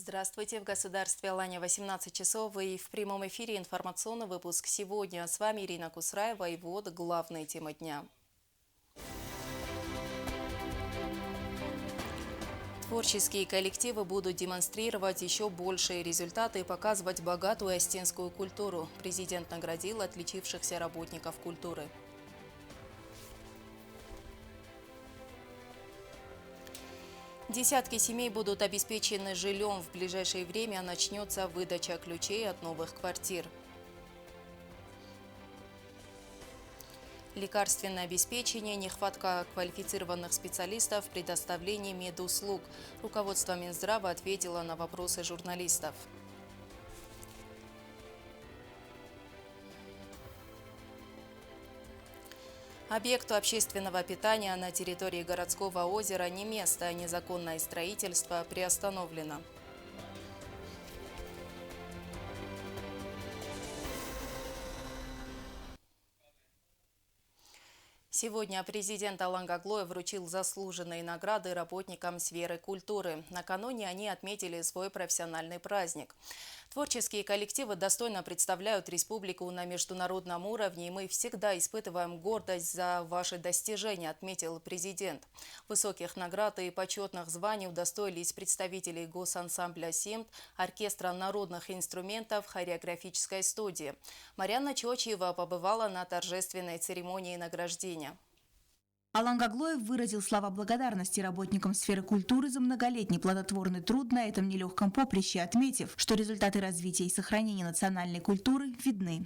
Здравствуйте! В государстве Алания 18 часов и в прямом эфире информационный выпуск сегодня. С вами Ирина Кусраева и вот главные темы дня. Творческие коллективы будут демонстрировать еще большие результаты и показывать богатую астинскую культуру. Президент наградил отличившихся работников культуры. Десятки семей будут обеспечены жильем. В ближайшее время начнется выдача ключей от новых квартир. Лекарственное обеспечение, нехватка квалифицированных специалистов в предоставлении медуслуг. Руководство Минздрава ответило на вопросы журналистов. Объекту общественного питания на территории городского озера не место, незаконное строительство приостановлено. Сегодня президент Алан Гаглоев вручил заслуженные награды работникам сферы культуры. Накануне они отметили свой профессиональный праздник. Творческие коллективы достойно представляют республику на международном уровне, и мы всегда испытываем гордость за ваши достижения, отметил президент. Высоких наград и почетных званий удостоились представители госансамбля «Симт», оркестра народных инструментов, хореографической студии. Марьяна Чочиева побывала на торжественной церемонии награждения. Алан Гаглоев выразил слова благодарности работникам сферы культуры за многолетний плодотворный труд на этом нелегком поприще, отметив, что результаты развития и сохранения национальной культуры видны.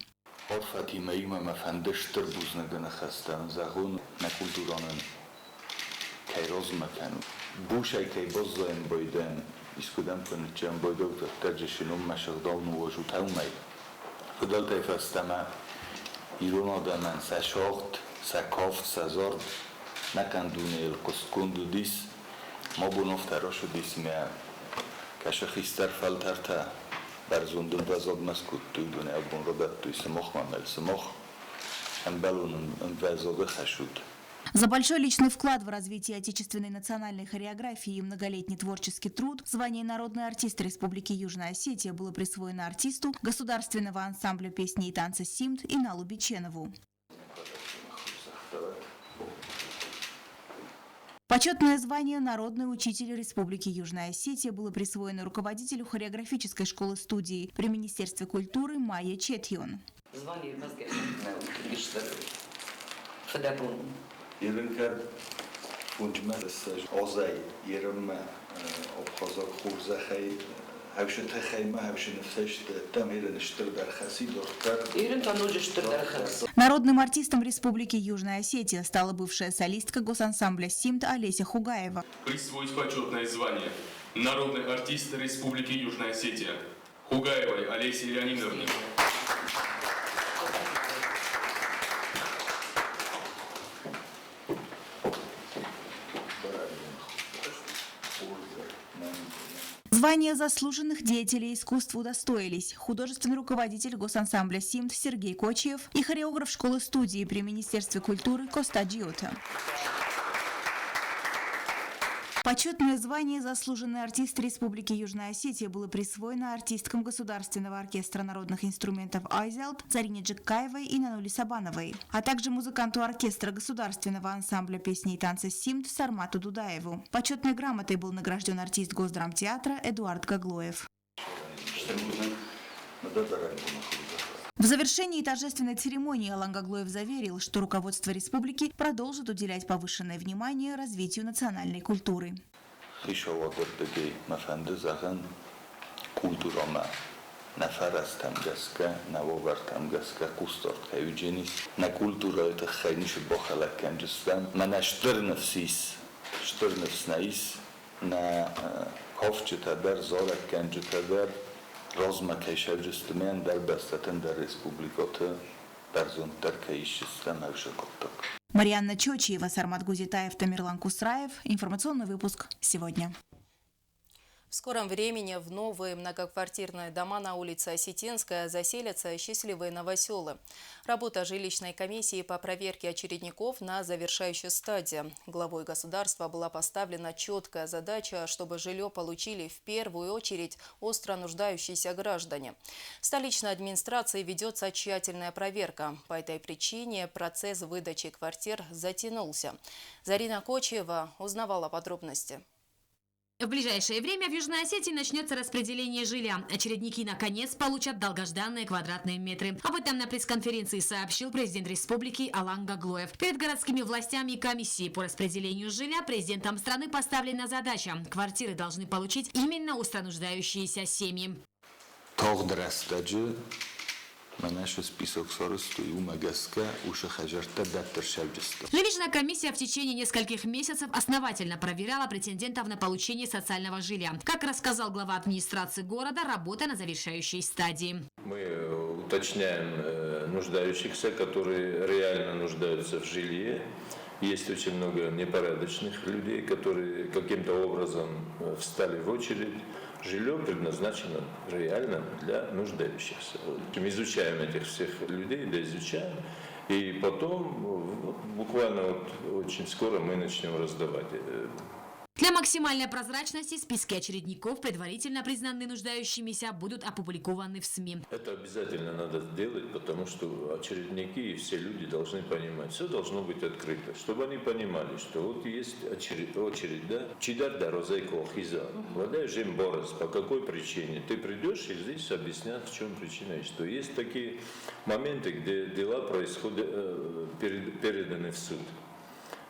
Накандунел косткундудис, мобунов тарошудис мя, кашахистар фалтарта, барзундун вазогмаскуттуйдуне абун робаттуйс мохмамел смох, амбалун вазога хашуд. За большой личный вклад в развитие отечественной национальной хореографии и многолетний творческий труд звание «Народный артист Республики Южная Осетия» было присвоено артисту государственного ансамбля песни и танца «Симт» Иналу Биченову. Почетное звание «Народный учитель Республики Южная Осетия» было присвоено руководителю хореографической школы-студии при Министерстве культуры Майе Четьон. Звание Народным артистом Республики Южная Осетия стала бывшая солистка госансамбля «Симт» Олеся Хугаева. Присвоить почетное звание «Народный артист Республики Южная Осетия» Хугаевой Олесе Леонидовне. Звания заслуженных деятелей искусства удостоились художественный руководитель госансамбля «Симт» Сергей Кочиев и хореограф школы-студии при Министерстве культуры Коста Джиота. Почетное звание «Заслуженный артист Республики Южная Осетия» было присвоено артисткам Государственного оркестра народных инструментов «Айзелт» Зарине Джеккаевой и Нануле Сабановой, а также музыканту оркестра Государственного ансамбля песни и танца «Симт» Сармату Дудаеву. Почетной грамотой был награжден артист Госдрамтеатра Эдуард Гаглоев. В завершении торжественной церемонии Алан Гаглоев заверил, что руководство республики продолжит уделять повышенное внимание развитию национальной культуры. Марьяна Чочиева, Сармат Гузитаев, Тамерлан Кусраев. Информационный выпуск сегодня. В скором времени в новые многоквартирные дома на улице Осетинская заселятся счастливые новоселы. Работа жилищной комиссии по проверке очередников на завершающей стадии. Главой государства была поставлена четкая задача, чтобы жилье получили в первую очередь остро нуждающиеся граждане. В столичной администрации ведется тщательная проверка. По этой причине процесс выдачи квартир затянулся. Зарина Кочева узнавала подробности. В ближайшее время в Южной Осетии начнется распределение жилья. Очередники наконец получат долгожданные квадратные метры. Об этом на пресс-конференции сообщил президент республики Алан Гаглоев. Перед городскими властями и комиссией по распределению жилья президентом страны поставлена задача. Квартиры должны получить именно остро нуждающиеся семьи. Жилищная комиссия в течение нескольких месяцев основательно проверяла претендентов на получение социального жилья. Как рассказал глава администрации города, работа на завершающей стадии. Мы уточняем нуждающихся, которые реально нуждаются в жилье. Есть очень много непорядочных людей, которые каким-то образом встали в очередь. Жилье предназначено реально для нуждающихся. Мы изучаем этих всех людей, изучаем, и потом буквально очень скоро мы начнем раздавать. Для максимальной прозрачности списки очередников, предварительно признанные нуждающимися, будут опубликованы в СМИ. Это обязательно надо сделать, потому что очередники и все люди должны понимать, все должно быть открыто, чтобы они понимали, что вот есть очередь, да, чидар да розейко хиза, вода жем борос, по какой причине. Ты придешь и здесь объяснят, в чем причина, и что есть такие моменты, где дела происходят, переданы в суд.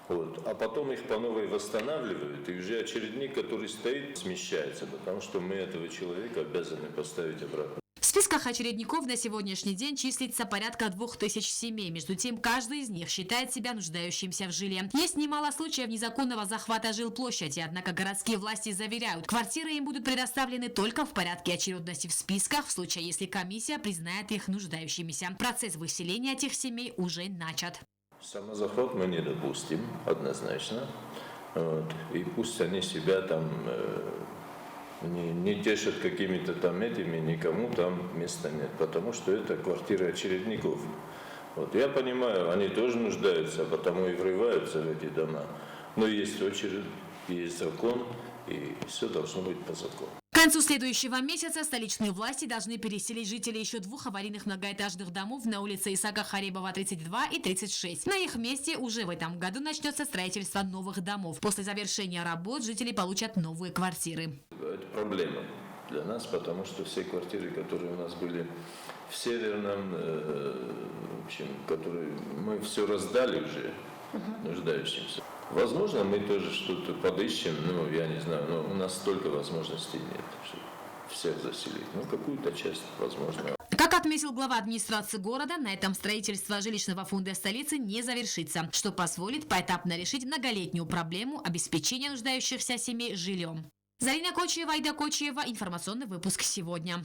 Вот. А потом их по новой восстанавливают, и уже очередник, который стоит, смещается, потому что мы этого человека обязаны поставить обратно. В списках очередников на сегодняшний день числится порядка 2000 семей. Между тем, каждый из них считает себя нуждающимся в жилье. Есть немало случаев незаконного захвата жилплощади, однако городские власти заверяют, квартиры им будут предоставлены только в порядке очередности в списках, в случае, если комиссия признает их нуждающимися. Процесс выселения этих семей уже начат. Самозахват мы не допустим, однозначно. Вот. И пусть они себя там не тешат какими-то там этими, никому там места нет, потому что это квартиры очередников. Вот. Я понимаю, они тоже нуждаются, потому и врываются в эти дома. Но есть очередь, есть закон, и все должно быть по закону. К концу следующего месяца столичные власти должны переселить жителей еще 2 аварийных многоэтажных домов на улице Исаака Харибова, 32 и 36. На их месте уже в этом году начнется строительство новых домов. После завершения работ жители получат новые квартиры. Это проблема для нас, потому что все квартиры, которые у нас были в Северном, в общем, которые мы все раздали уже нуждающимся. Возможно, мы тоже что-то подыщем, я не знаю, но у нас столько возможностей нет, чтобы всех заселить. Какую-то часть, возможно. Как отметил глава администрации города, на этом строительство жилищного фонда столицы не завершится, что позволит поэтапно решить многолетнюю проблему обеспечения нуждающихся семей жильем. Зарина Кочева, Айда Кочева, информационный выпуск сегодня.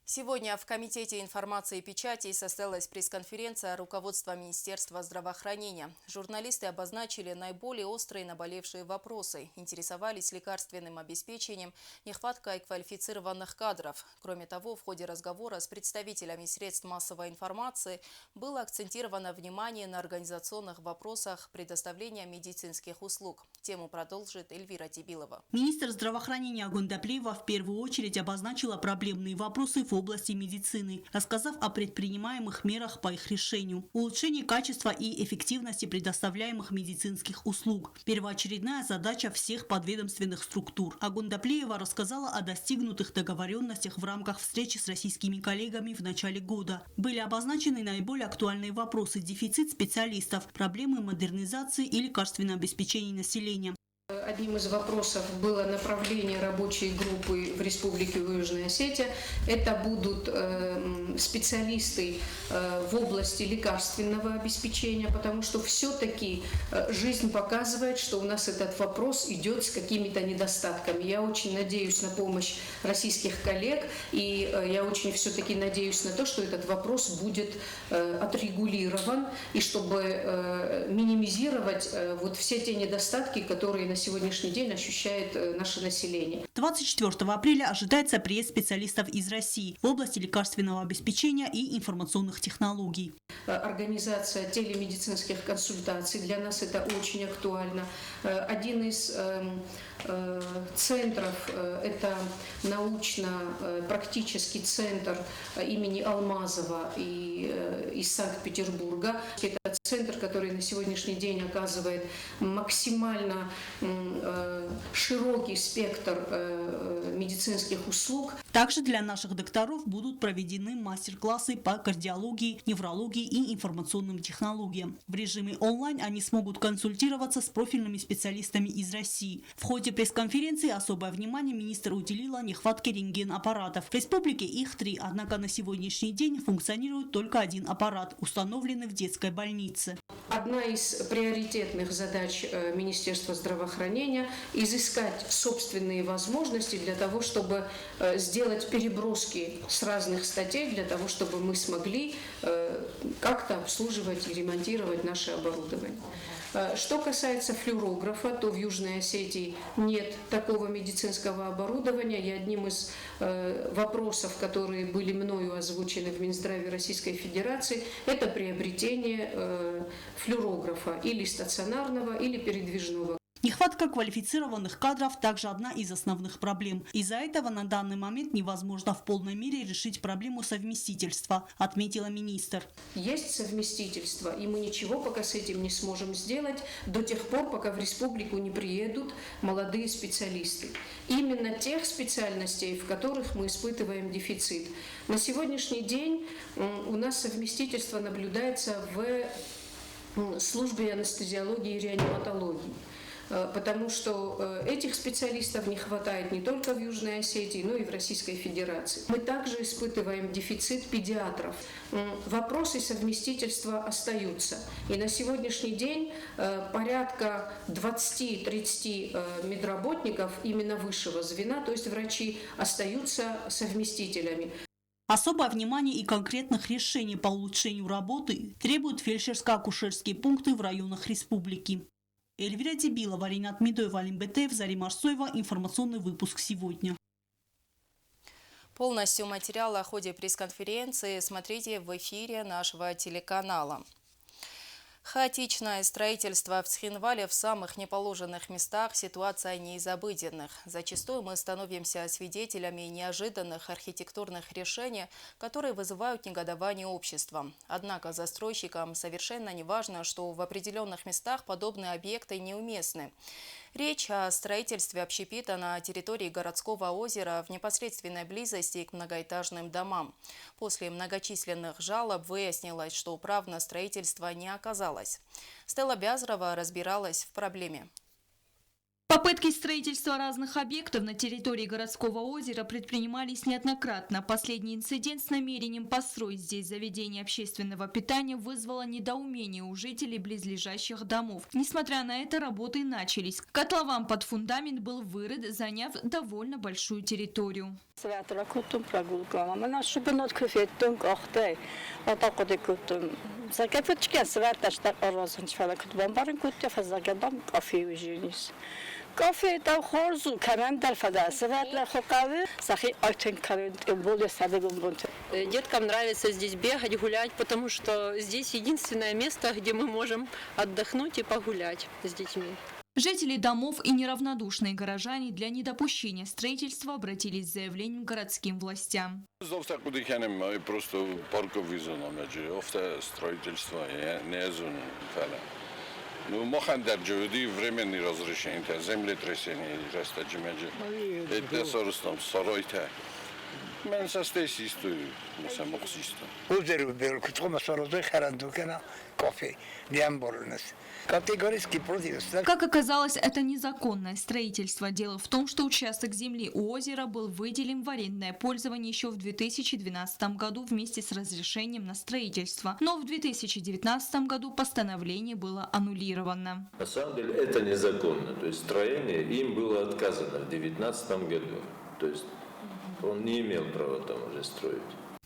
Сегодня в Комитете информации и печати состоялась пресс-конференция руководства Министерства здравоохранения. Журналисты обозначили наиболее острые наболевшие вопросы, интересовались лекарственным обеспечением, нехваткой квалифицированных кадров. Кроме того, в ходе разговора с представителями средств массовой информации было акцентировано внимание на организационных вопросах предоставления медицинских услуг. Тему продолжит Эльвира Тибилова. Министр здравоохранения Агундаплиева в первую очередь обозначила проблемные вопросы в области медицины, рассказав о предпринимаемых мерах по их решению, улучшении качества и эффективности предоставляемых медицинских услуг. Первоочередная задача всех подведомственных структур. Агундаплиева рассказала о достигнутых договоренностях в рамках встречи с российскими коллегами в начале года. Были обозначены наиболее актуальные вопросы: дефицит специалистов, проблемы модернизации и лекарственного обеспечения населения. Одним из вопросов было направление рабочей группы в Республике Южная Осетия. Это будут специалисты в области лекарственного обеспечения, потому что все-таки жизнь показывает, что у нас этот вопрос идет с какими-то недостатками. Я очень надеюсь на помощь российских коллег, и я очень все-таки надеюсь на то, что этот вопрос будет отрегулирован, и чтобы минимизировать вот все те недостатки, которые на сегодняшний день ощущает наше население. 24 апреля ожидается приезд специалистов из России в области лекарственного обеспечения и информационных технологий. Организация телемедицинских консультаций для нас это очень актуально. Один из центров – это научно-практический центр имени Алмазова из Санкт-Петербурга. Это центр, который на сегодняшний день оказывает максимально широкий спектр медицинских услуг. Также для наших докторов будут проведены мастер-классы по кардиологии, неврологии и информационным технологиям. В режиме онлайн они смогут консультироваться с профильными специалистами из России. В ходе пресс-конференции особое внимание министр уделила нехватке рентген-аппаратов. В республике их 3, однако на сегодняшний день функционирует только один аппарат, установленный в детской больнице. Одна из приоритетных задач Министерства здравоохранения – изыскать собственные возможности для того, чтобы сделать переброски с разных статей, для того, чтобы мы смогли как-то обслуживать и ремонтировать наше оборудование. Что касается флюорографа, то в Южной Осетии нет такого медицинского оборудования. И одним из вопросов, которые были мною озвучены в Минздраве Российской Федерации, это приобретение флюорографа или стационарного, или передвижного. Нехватка квалифицированных кадров также одна из основных проблем. Из-за этого на данный момент невозможно в полной мере решить проблему совместительства, отметила министр. Есть совместительство, и мы ничего пока с этим не сможем сделать до тех пор, пока в республику не приедут молодые специалисты. Именно тех специальностей, в которых мы испытываем дефицит. На сегодняшний день у нас совместительство наблюдается в службе анестезиологии и реаниматологии. Потому что этих специалистов не хватает не только в Южной Осетии, но и в Российской Федерации. Мы также испытываем дефицит педиатров. Вопросы совместительства остаются. И на сегодняшний день порядка 20-30 медработников именно высшего звена, то есть врачи, остаются совместителями. Особое внимание и конкретных решений по улучшению работы требуют фельдшерско-акушерские пункты в районах республики. Эльвира Дебилова, Ринат Медоева, Алим Бетеев, Зарим Арсоева. Информационный выпуск сегодня. Полностью материал о ходе пресс-конференции смотрите в эфире нашего телеканала. Хаотичное строительство в Цхинвале в самых неположенных местах – ситуация не из обыденных. Зачастую мы становимся свидетелями неожиданных архитектурных решений, которые вызывают негодование общества. Однако застройщикам совершенно не важно, что в определенных местах подобные объекты неуместны. Речь о строительстве общепита на территории городского озера в непосредственной близости к многоэтажным домам. После многочисленных жалоб выяснилось, что прав на строительство не оказалось. Стелла Бязрова разбиралась в проблеме. Попытки строительства разных объектов на территории городского озера предпринимались неоднократно. Последний инцидент с намерением построить здесь заведение общественного питания вызвало недоумение у жителей близлежащих домов. Несмотря на это, работы начались. Котлован под фундамент был вырыт, заняв довольно большую территорию. Деткам нравится здесь бегать, гулять, потому что здесь единственное место, где мы можем отдохнуть и погулять с детьми. Жители домов и неравнодушные горожане для недопущения строительства обратились с заявлением к городским властям. Просто парковая зона, строительство, Ну, мохандерджуди временные разрешения, землетрясения, растаджимеджи. Это соростом, соройте. Мен состейс истую, самохсисто. Озеро берут, como сорозой харандукена, кофе, диамборнес. Категорически против. Как оказалось, это незаконное строительство. Дело в том, что участок земли у озера был выделен в арендное пользование еще в 2012 году вместе с разрешением на строительство. Но в 2019 году постановление было аннулировано. На самом деле это незаконно. То есть строение им было отказано в 2019 году. То есть он не имел права там уже строить.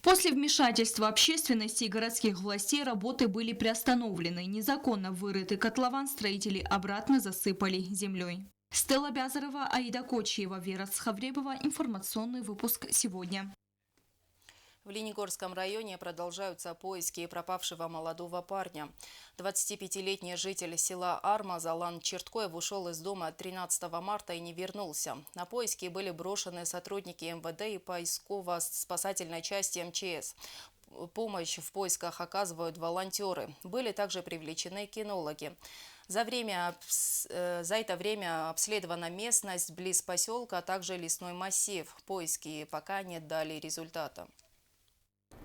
После вмешательства общественности и городских властей работы были приостановлены. Незаконно вырытый котлован строители обратно засыпали землей. Стелла Бязарова, Аида Кочиева, Вера Цхавребова. Информационный выпуск сегодня. В Ленигорском районе продолжаются поиски пропавшего молодого парня. 25-летний житель села Арма Залан Черткоев ушел из дома 13 марта и не вернулся. На поиски были брошены сотрудники МВД и поисково-спасательной части МЧС. Помощь в поисках оказывают волонтеры. Были также привлечены кинологи. За это время обследована местность близ поселка, а также лесной массив. Поиски пока не дали результата.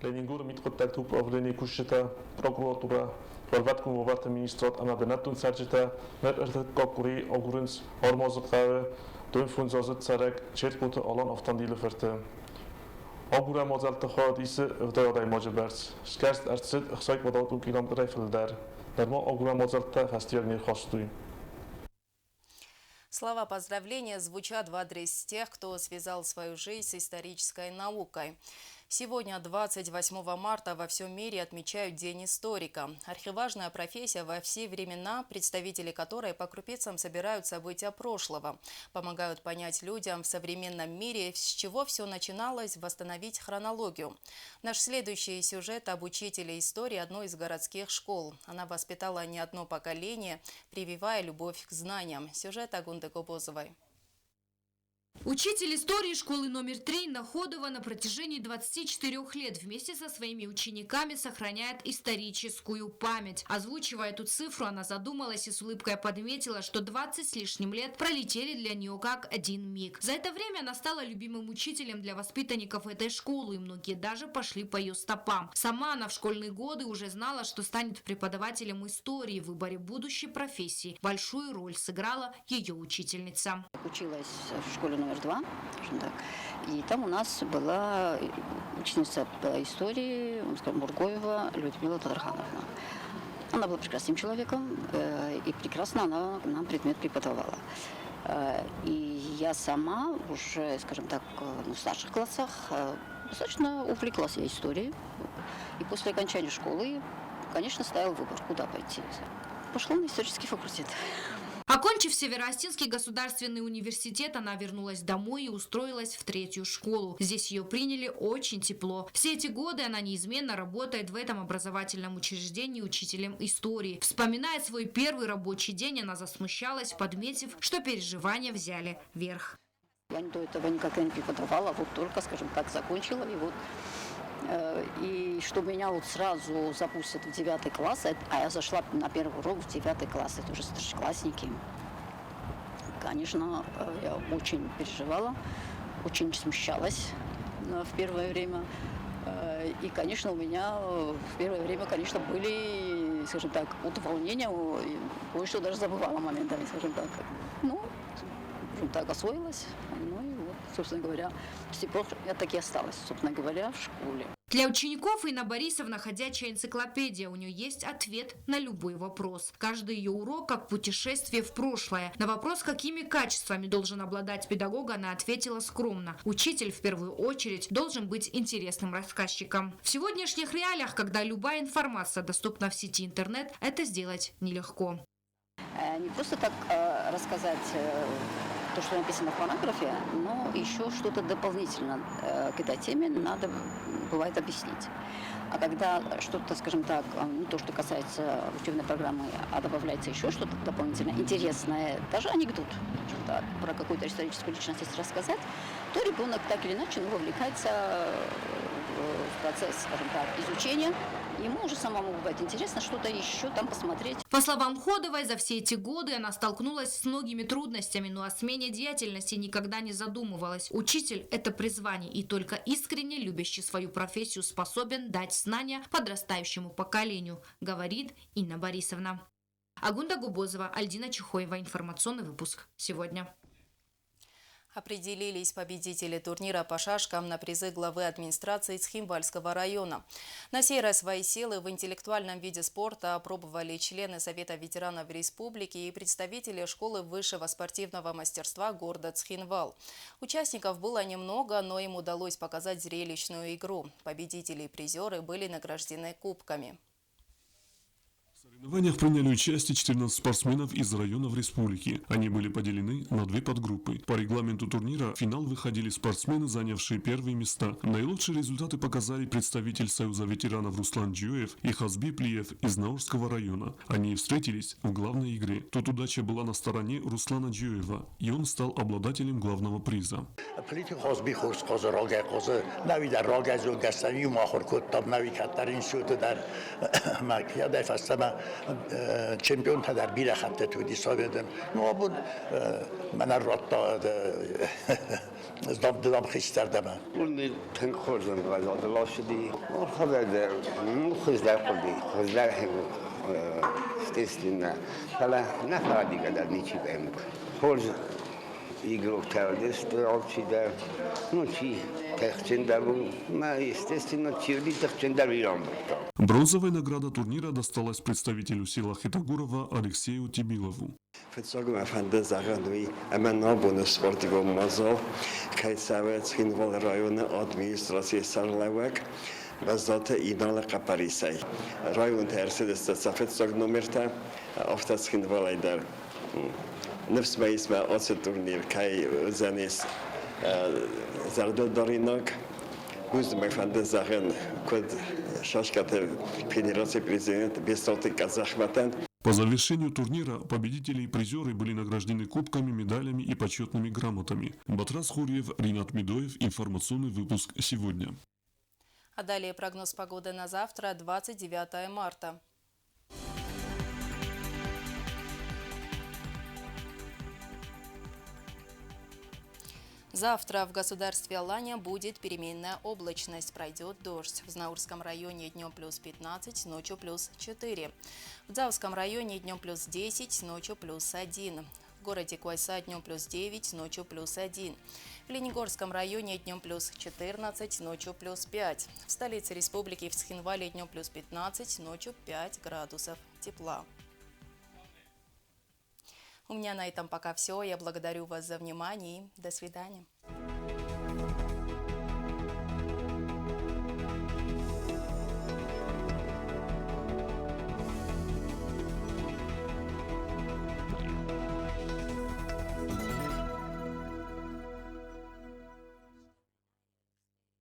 Leningor mitqottaqtub avleni kushita prokuratura varvatkum vovat ministrat ana benatun sarjita met ertkokuri ogurins hormozqawe dönfunzozet sarek chertbote alan aftandile verte Ogura mozalte hadise övdayaday mojibers skast artsit xsayk vadatun kilometr filder Дарма огура мозалта фестиваль мир хостуй. Слова поздравления звучат в адрес тех, кто связал свою жизнь с исторической наукой. Сегодня, 28 марта, во всем мире отмечают День историка. Архиважная профессия во все времена, представители которой по крупицам собирают события прошлого. Помогают понять людям в современном мире, с чего все начиналось, восстановить хронологию. Наш следующий сюжет об учителе истории одной из городских школ. Она воспитала не одно поколение, прививая любовь к знаниям. Сюжет Агунды Кобозовой. Учитель истории школы номер 3 Находова на протяжении 24 лет вместе со своими учениками сохраняет историческую память. Озвучивая эту цифру, она задумалась и с улыбкой подметила, что 20 с лишним лет пролетели для нее как один миг. За это время она стала любимым учителем для воспитанников этой школы, и многие даже пошли по ее стопам. Сама она в школьные годы уже знала, что станет преподавателем истории. В выборе будущей профессии большую роль сыграла ее учительница. Училась в школе номер 2, скажем так, и там у нас была ученица по истории Мургоева Людмила Тадархановна. Она была прекрасным человеком, и прекрасно она нам предмет преподавала. И я сама уже, скажем так, в старших классах достаточно увлеклась я историей. И после окончания школы, конечно, ставила выбор, куда пойти. Пошла на исторический факультет. Окончив Североостинский государственный университет, она вернулась домой и устроилась в 3-ю школу. Здесь ее приняли очень тепло. Все эти годы она неизменно работает в этом образовательном учреждении учителем истории. Вспоминая свой первый рабочий день, она засмущалась, подметив, что переживания взяли верх. Я до этого никогда не преподавала, вот только, скажем так, закончила, и вот и что меня вот сразу запустят в 9 класс, а я зашла на первый урок в 9 класс, это уже старшеклассники. Конечно, я очень переживала, очень смущалась в первое время. И, конечно, у меня в первое время, конечно, были, скажем так, от волнения, кое-что даже забывала моментами, скажем так. Ну, скажем так, освоилась. Собственно говоря, с тех пор я так и осталась, собственно говоря, в школе. Для учеников Инна Борисовна ходячая энциклопедия. У нее есть ответ на любой вопрос. Каждый ее урок как путешествие в прошлое. На вопрос, какими качествами должен обладать педагог, она ответила скромно. Учитель в первую очередь должен быть интересным рассказчиком. В сегодняшних реалиях, когда любая информация доступна в сети интернет, это сделать нелегко. Не просто так рассказать то, что написано в параграфе, но еще что-то дополнительно к этой теме надо, бывает, объяснить. А когда что-то, скажем так, то, что касается учебной программы, а добавляется еще что-то дополнительно интересное, даже анекдот, так, про какую-то историческую личность если рассказать, то ребенок так или иначе вовлекается в процесс, скажем так, изучения. Ему уже самому бывает интересно что-то еще там посмотреть. По словам Ходовой, за все эти годы она столкнулась с многими трудностями, но о смене деятельности никогда не задумывалась. Учитель – это призвание, и только искренне любящий свою профессию способен дать знания подрастающему поколению, говорит Инна Борисовна. Агунда Губозова, Альдина Чехоева. Информационный выпуск сегодня. Определились победители турнира по шашкам на призы главы администрации Цхинвальского района. На сей раз свои силы в интеллектуальном виде спорта опробовали члены Совета ветеранов республики и представители школы высшего спортивного мастерства города Цхинвал. Участников было немного, но им удалось показать зрелищную игру. Победители и призеры были награждены кубками. В соревнованиях приняли участие 14 спортсменов из районов республики. Они были поделены на две подгруппы. По регламенту турнира в финал выходили спортсмены, занявшие первые места. Наилучшие результаты показали представитель Союза ветеранов Руслан Джуев и Хазби Плиев из Наурского района. Они встретились в главной игре. Тут удача была на стороне Руслана Джуева, и он стал обладателем главного приза. چمپیون تا در بیر خطه تو دیسا بدن نو بود من رات دام خیستر دم اون تن خوردن غذا لاشدی خدا در خزده خودی خزده استثنا حالا نفر دیگه در نیچی بهم خورز ایگروک تردست آبچی در نوچی تخچن در ما استثنا چیردی تخچن در ایران بود. Бронзовая награда турнира досталась представителю села Хитагурова Алексею Тибилову. فتصاغم افنده زغندوی اما نابون سپورتیو مازال کیساوت خینوال رایون ادمینستراسی سرلوک و ذات اینال قپریسی رایون ترسید استفاده ساگ نمرته افتاد خینوال در نفس ما اسم آس تورنیر کی زنیس زردو داریناک Гуз мефанде заген код шашката федерации президент бесоты казахматан. По завершению турнира победители и призеры были награждены кубками, медалями и почетными грамотами. Батрас Хурьев, Ринат Медоев. Информационный выпуск сегодня. А далее прогноз погоды на завтра, 29 марта. Завтра в государстве Алания будет переменная облачность, пройдет дождь. В Знаурском районе днем плюс 15, ночью плюс 4. В Дзавском районе днем плюс 10, ночью плюс 1. В городе Куайса днем плюс 9, ночью плюс 1. В Ленигорском районе днем плюс 14, ночью плюс 5. В столице республики в Схинвале днем плюс 15, ночью 5 градусов тепла. У меня на этом пока все. Я благодарю вас за внимание и до свидания.